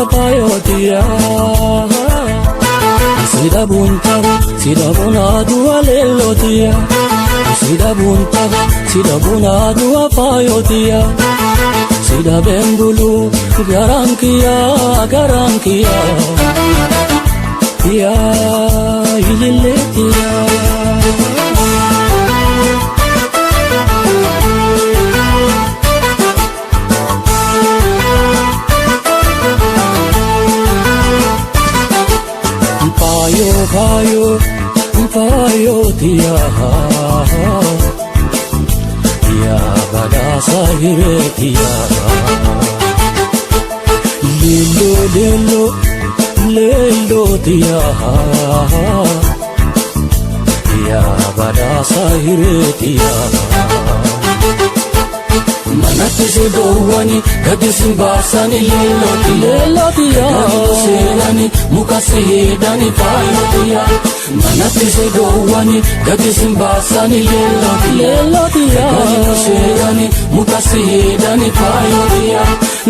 payotiya sida buntabu sida bunadu alelotiya sida buntabu sida bunadu payotiya sida bembulu garankiya ya ililetiya payo tiya ya badasa hiretiya lelo tiya ya badasa hiretiya manatti se dowani gadisin basani lelotiya senani mukase dani payotiya manatti se dowani gadisin basani lelotiya senani mukase dani payotiya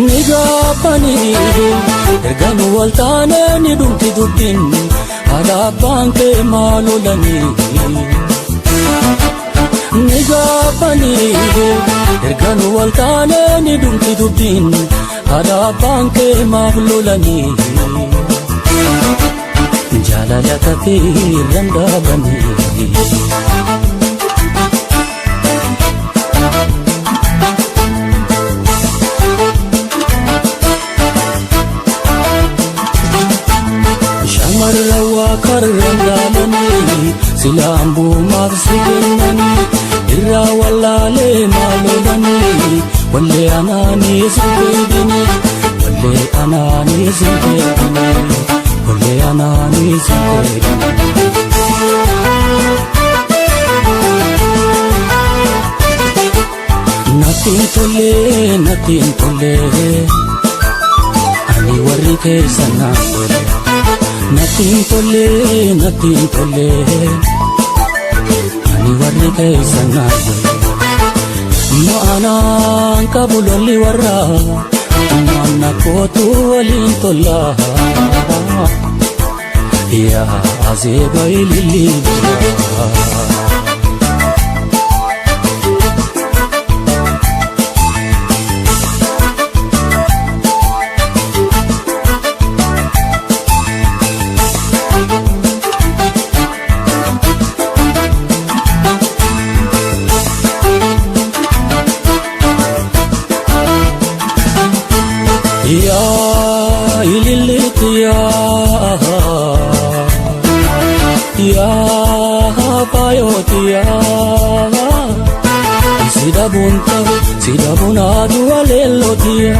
nigapani erganu waltane ni dumti dubbin ada banke malolani nigapani erganu waltane ni dumti dubbin ada banke malolani jalala kathir randabani shamarrawa karrandalani silambu mafsigenani irra wallale malolani walle anani zibedini walle anani zibedini walle anani zibedini natin tole ani warri kesana natin tole ani warri kesana no anan kabuloli warra manna kotu walin tolla ya azeba ilili ya ililitiya ya payotiya sida bunadu alelotiya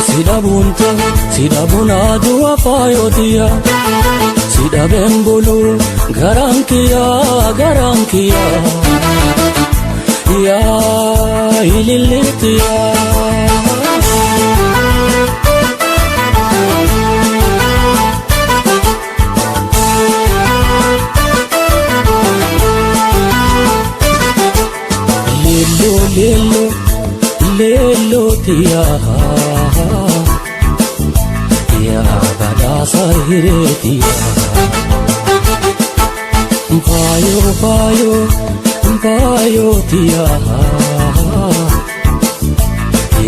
sida bunadu payotiya sida bembulu garankiya ya ililitiya lelo tiya ya badasa hiretiya payo tiya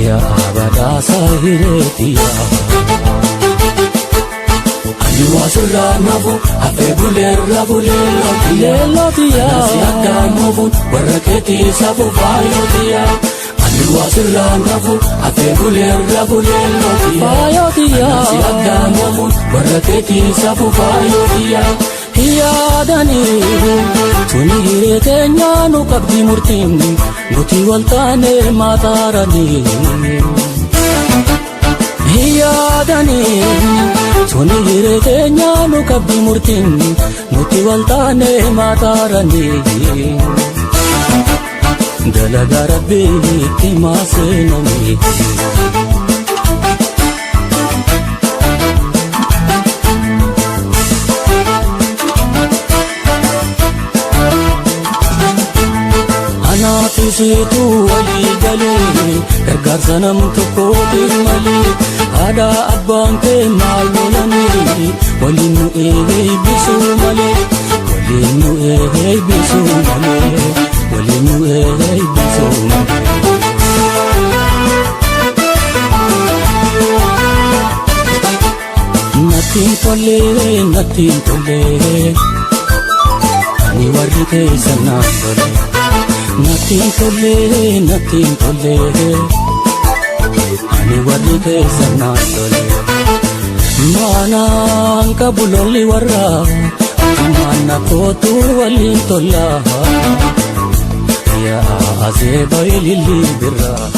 ya badasa hiretiya Wasura nafu afe bulera lelotiya siaga nafu waraketi safu payotiya wasura nafu afe bulera payotiya siaga nafu waraketi safu payotiya hiyadani tuni hiretenya nu kabdi murtin guti waltane matarani hiyadani tuni hiretenya nu kabdi murtin guti waltane matarani dalaga rabbi timasenani anafisitu wali gale gargar sanam to ko mali haadha abbaan kee maal godhanii waliin nu eebbisuu malee waliin nu eebbisuu malee waliin nu eebbisuu malee. Nattiin tolee ani warri keessan naaf tole. Nattiin tolee ani warri keessan naaf tole. Maanaan qabu lolli warraa maana kootu waliin tollaa yaa azeeba ililli birraa.